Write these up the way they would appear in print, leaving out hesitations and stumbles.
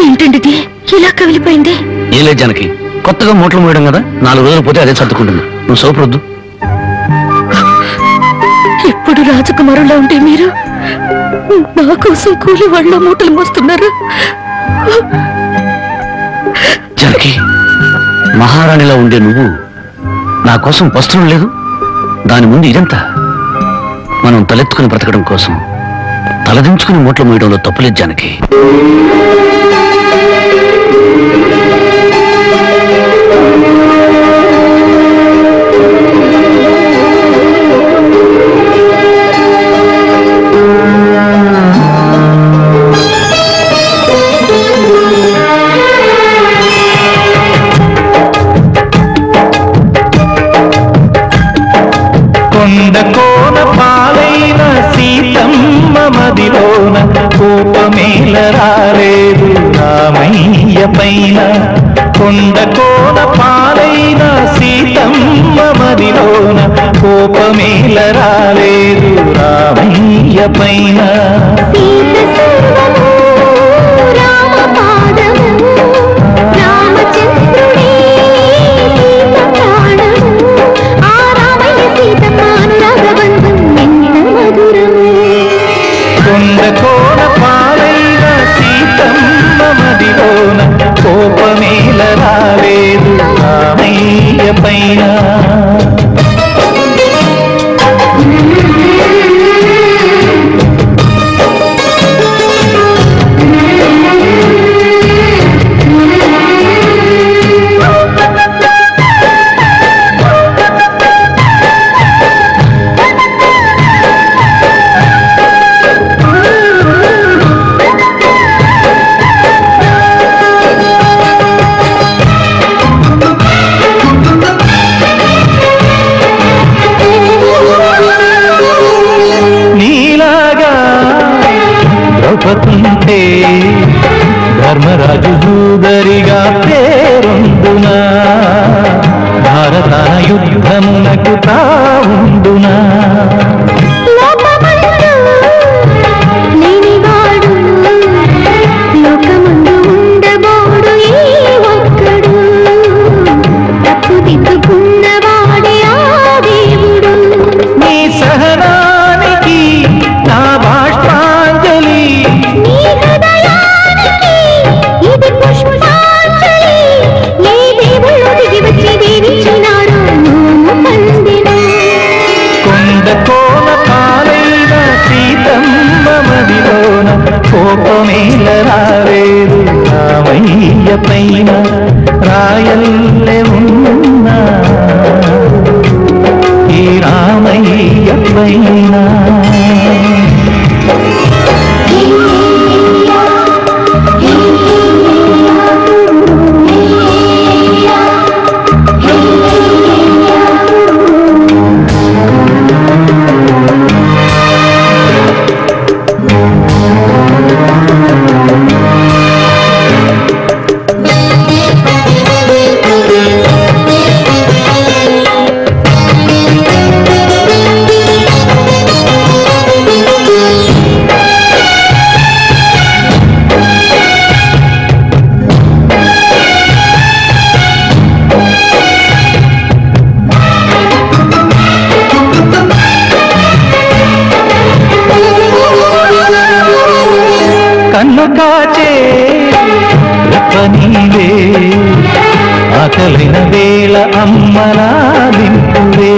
ఏంటండి ఇలా కవిలిపోయింది? ఏం లేదు జానకి, కొత్తగా మూటలు మోయడం కదా, 4 రోజులు పోతే అదే సర్దుకుంటుంది. నువ్వు సోపరొద్దు. ఇప్పుడు రాజకుమారులా ఉంటే మీరు నా కోసం కూలి వాళ్ళ మూటలు మోస్తున్నారు. జానకి, మహారాణిలా ఉండే నువ్వు నా కోసం వస్త్రం లేదు, దాని ముందు ఇదంతా. మనం తలెత్తుకుని బ్రతకడం కోసం తలదించుకుని మూటలు మోయడంలో తప్పులేదు జానకి. కొండ పాలైన సీతమ్మ మదిలోన కోపమేల రాలేదు రామయ్య పైన. కొండ పాలైన సీతమ్మ మదిలోన కోపమేల రాలేదు రామయ్య పైన. కొండ పాలైన సీతమ్మ మదిలోన కోపమేల రాలేదు రామయ్య పైన. ద్రౌపదుంటే ధర్మరాజు దూదరిగా పేరొందునా, భారతాన యుద్ధమునకు తావుండునా. నీ సహనానికి నా బాష్పాంజలి, కొండ పాలైన సీతమ్మ మదిలోన కోపమేల రాలేదు రామయ్య పైన. రాయల్లే ఉన్నా ఈ రామయ్య పైన. కన్ను కాచే రెప్పనీవే, ఆకలిన వేళ అమ్మలాదింపువే,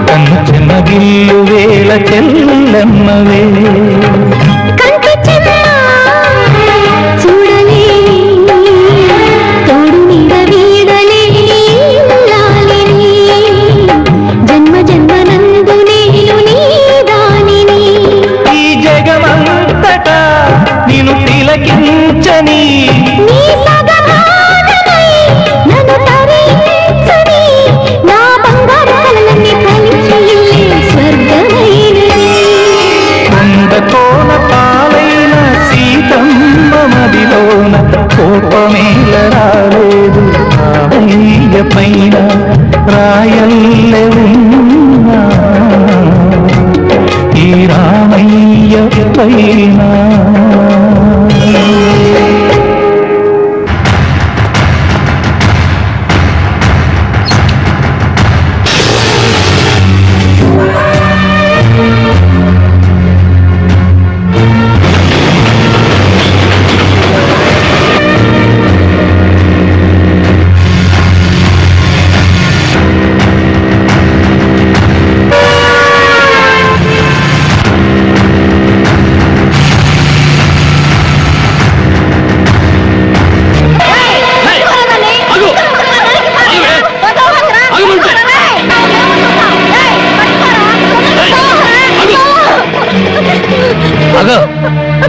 కన్ను చెన్నగిల్లు వేళ చెల్లెమ్మవే. నిన్ను తిలకించని నా బంగారు కలలన్నీ పైన రాయల్లే ఉన్నా ఈ రామయ్య పైన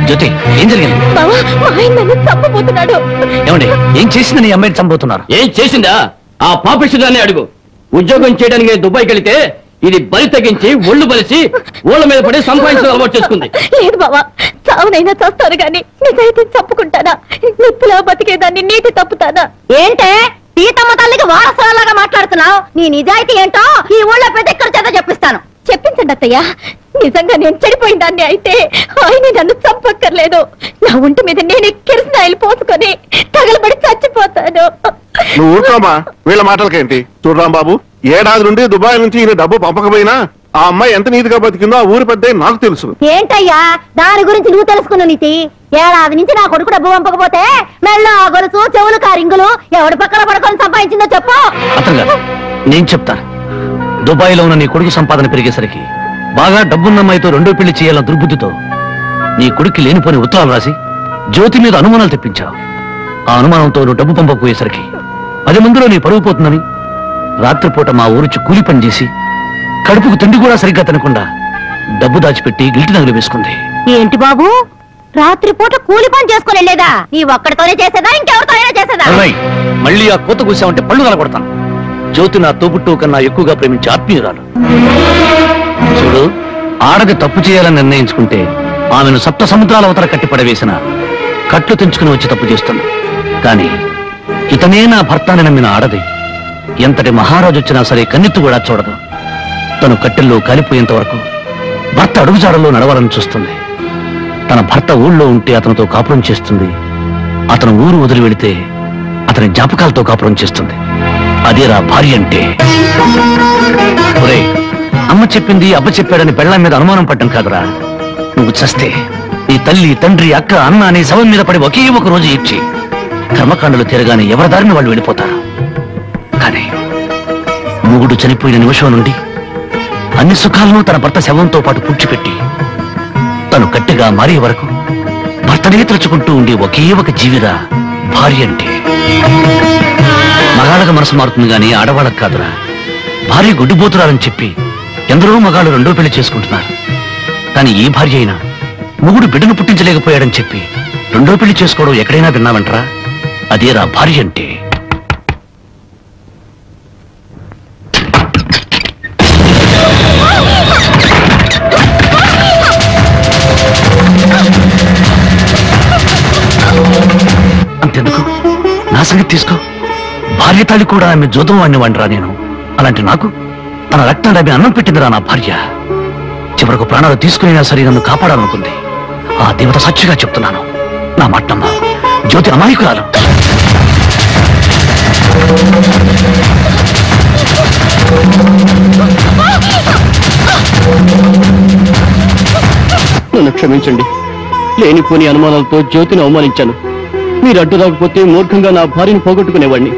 జ్యోతి, ఏం జరిగింది? బావా, మా ఆయన నన్ను చంపబోతున్నాడు. ఏమండి, ఏం చేసిందని ఈ అమ్మాయిని చంపబోతున్నారు? ఏం చేసిందా? ఆ పాపిష్టిదాన్ని అడుగు. ఉద్యోగం చేయడానికి దుబాయ్కి వెళితే ఇది బలి తగ్గించి ఒళ్ళు బలిసి ఓళ్ళ మీద పడి సంపాదించడం అలవాటు చేసుకుంది. లేదు బావా, చావునైనా చేస్తాను గాని నిజాయితీ చంపుకుంటానా? నిప్పులా బతికేదాన్ని నీటి తప్పుతానా? ఏంటే సీతమ్మ తల్లికి వారసులాగా మాట్లాడుతున్నావు? నీ నిజాయితీ ఏంటో ఈ ఊళ్ళో ప్రతి ఒక్కరి చేత చెప్పిస్తాను. చెప్పించండి అత్తయ్య. నిజంగా నేను చెడిపోయిన దాన్ని అయితే ఆయన నన్ను చంపక్కర్లేదు. నా ఒంటి మీద నేను కిరసనాయిలు పోసుకొని తగలబడి చచ్చిపోతాను. నువ్వు ఊరుకోమా, వీళ్ళ మాటలకేంటి? చూడరాం బాబు, ఏడాది నుండి దుబాయ్ నుంచి ఈయన డబ్బు పంపకపోయినా ఆ అమ్మాయి ఎంత నీతిగా బతికిందో ఆ ఊరి పెద్ద నాకు తెలుసు. ఏంటయ్యా దాని గురించి నువ్వు తెలుసుకున్న నీతి? ఏడాది నుంచి నా కొడుకు డబ్బు పంపకపోతే మెళ్ళో గొలుసు చెవులు కారింగులు ఎవడి పక్కన పడుకొని సంపాదించిందో చెప్పు. అతను గారు, నేను చెప్తాను. దుబాయ్ లో ఉన్న నీ కొడుకు సంపాదన పెరిగేసరికి బాగా డబ్బున్న అమ్మాయితో రెండో పెళ్లి చేయాలన్న దుర్బుద్ధితో నీ కొడుక్కి లేనిపోని ఉత్తరాలు రాసి జ్యోతి మీద అనుమానాలు తెప్పించావు. ఆ అనుమానంతో నువ్వు డబ్బు పంపకపోయేసరికి 10 మందిలో నీ పరువు పోతుందని రాత్రిపూట మా ఊరుచి కూలి పని చేసి కడుపుకు తిండి కూడా సరిగ్గా తినకుండా డబ్బు దాచిపెట్టి గిల్టి నగలు వేసుకుంది. ఏంటి బాబు, రాత్రిపూట కూలి పని చేసుకుని వెళ్ళేదా? నీ ఒక్కడితోనే చేసేదా ఇంకెవరితో అయినా చేసేదా? మళ్ళీ ఆ కోత కూసావంటే పళ్ళు కలగొడతాను. జ్యోతి నా తోబుట్టు కన్నా ఎక్కువగా ప్రేమించే ఆత్మీయురాలు. చూడు, ఆడది తప్పు చేయాలని నిర్ణయించుకుంటే ఆమెను 7 సముద్రాల అవతల కట్టి పడవేసిన కట్లు తెంచుకుని వచ్చి తప్పు చేస్తుంది. కానీ ఇతనే నా భర్తని నమ్మిన ఆడది ఎంతటి మహారాజు వచ్చినా సరే కన్నెత్తు కూడా చూడదు. తను కట్టెల్లో కాలిపోయేంత వరకు భర్త అడుగుజాడల్లో నడవాలని చూస్తుంది. తన భర్త ఊళ్ళో ఉంటే అతనితో కాపురం చేస్తుంది. అతను ఊరు వదిలి వెళితే అతని జ్ఞాపకాలతో కాపురం చేస్తుంది. అదేరా భార్య అంటే. ఒరేయ్, అమ్మ చెప్పింది అబ్బ చెప్పాడని పెళ్ళాం మీద అనుమానం పడ్డం కాదురా. నువ్వు చస్తే నీ తల్లి, తండ్రి, అక్క, అన్న అనే శవం మీద పడి ఒకే ఒక రోజు ఇచ్చి కర్మకాండలు తిరగానే ఎవరి దారిని వాళ్ళు వెళ్ళిపోతారు. కానీ మొగుడు చనిపోయిన నిమిషం నుండి అన్ని సుఖాలను తన భర్త శవంతో పాటు పూడ్చిపెట్టి తను గట్టిగా మారే వరకు భర్తనే తలుచుకుంటూ ఉండే ఒకే ఒక జీవిరా భార్య అంటే. మగాళ్ళకి మనసు మారుతుంది గానీ ఆడవాళ్ళకు కాదురా. భార్య గుడ్డిపోతురాలని చెప్పి ఎందరో మగాళ్ళు రెండో పెళ్లి చేసుకుంటున్నారు. కానీ ఏ భార్య అయినా మొగుడు బిడ్డను పుట్టించలేకపోయాడని చెప్పి రెండో పెళ్లి చేసుకోవడం ఎక్కడైనా విన్నావంటరా? అదేరా భార్య అంటే. అంతెందుకు, నా సంగతి తీసుకో. భార్య తాళి కూడా ఆమె జోదం వాడిని వంటరా నేను. అలాంటి నాకు తన రక్తం ఆమె అన్నం పెట్టిందిరా నా భార్య. చివరకు ప్రాణాలు తీసుకునేనా సరే నన్ను కాపాడాలనుకుంది. ఆ దేవత సాక్షిగా చెప్తున్నాను, నా మాట నమ్మ. జ్యోతి అమాయకురాలు. నన్ను క్షమించండి. లేనిపోని అనుమానాలతో జ్యోతిని అవమానించాను. మీరు అడ్డు రాకపోతే మూర్ఖంగా నా భార్యను పోగొట్టుకునేవాడిని.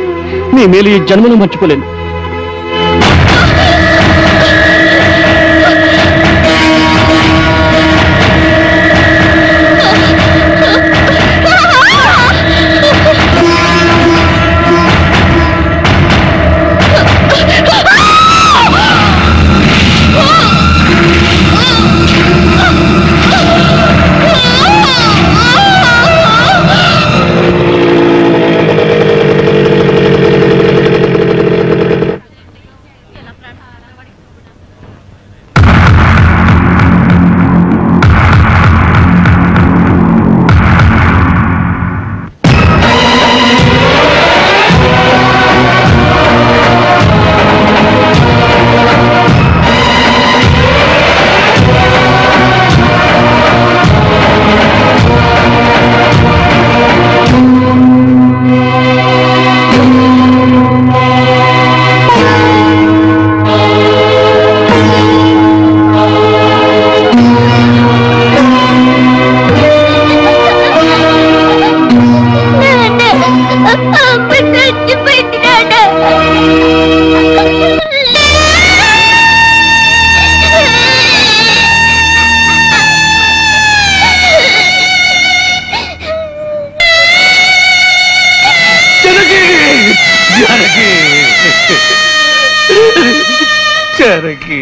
మీ మేలు ఈ జన్మను మర్చిపోలేను. జానకి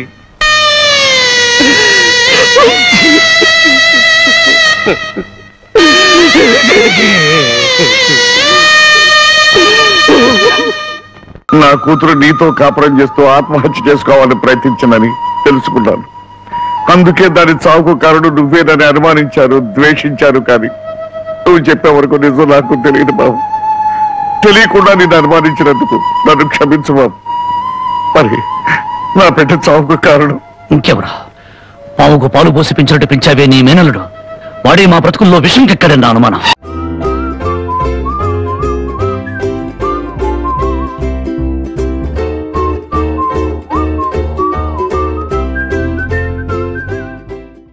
నా కూతురు నీతో కాపురం చేస్తూ ఆత్మహత్య చేసుకోవాలని ప్రయత్నించనని తెలుసుకున్నాను. అందుకే దాని చావుకు కారణం నువ్వేనని అనుమానించారు, ద్వేషించారు. కానీ నువ్వు చెప్పే వరకు నిజం నాకు తెలియదు బాబు. తెలియకుండా నేను అనుమానించినందుకు నన్ను క్షమించు బాబు. మరి నా బిడ్డ చావుకు కారణం ఇంకెవరా? పావుకు పాలు పోసి పెంచినట్టు పెంచావే నీ మేనలుడు, వాడే మా బ్రతుకుల్లో విషం కెక్కడని నా అనుమానం.